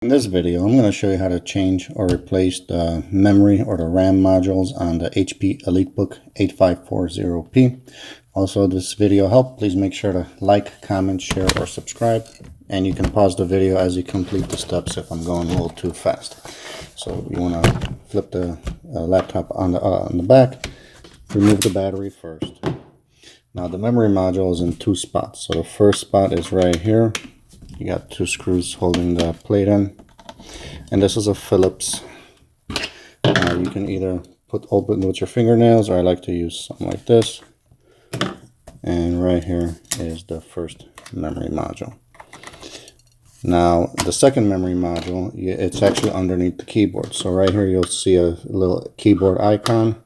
In this video, I'm going to show you how to change or replace the memory or the RAM modules on the HP EliteBook 8540P. Also, if this video helped, please make sure to like, comment, share, or subscribe. And you can pause the video as you complete the steps if I'm going a little too fast. So you want to flip the laptop on the back, remove the battery first. Now the memory module is in two spots. So the first spot is right here. You got two screws holding the plate in, and this is a Phillips. You can either open with your fingernails, or I like to use something like this. And right here is the first memory module. Now the second memory module, it's actually underneath the keyboard. So right here you'll see a little keyboard icon.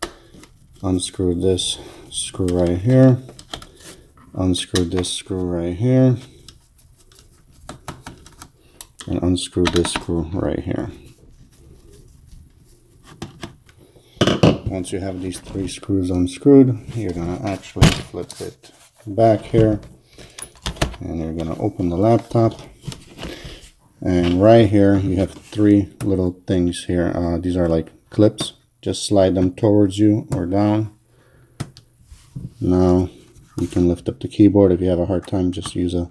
Unscrew this screw right here. Unscrew this screw right here. And unscrew this screw right here. Once you have these three screws unscrewed, you're going to actually flip it back here, and you're going to open the laptop, and right here you have three little things here. These are like clips. Just slide them towards you or down. Now you can lift up the keyboard. If you have a hard time, just use a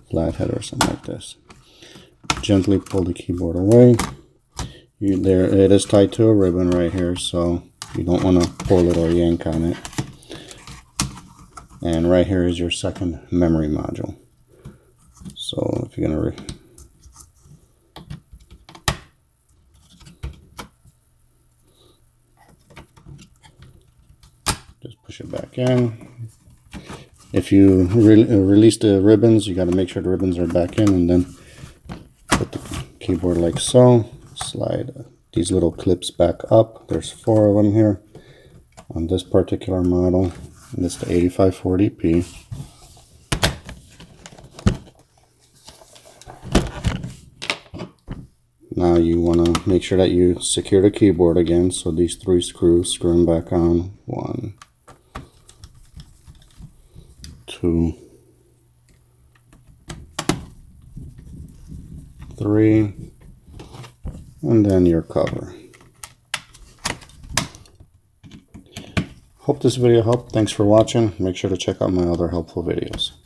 flathead or something like this. Gently pull the keyboard away. There it is tied to a ribbon right here, so you don't want to pull it or yank on it. And right here is your second memory module. So if you're gonna just push it back in. If you release the ribbons, you got to make sure the ribbons are back in, and then put the keyboard like so. Slide these little clips back up. There's 4 of them here on this particular model, and it's the 8540P. Now you want to make sure that you secure the keyboard again. So these 3 screws, screw them back on. 1, 2, 3, and then your cover. Hope this video helped. Thanks for watching. Make sure to check out my other helpful videos.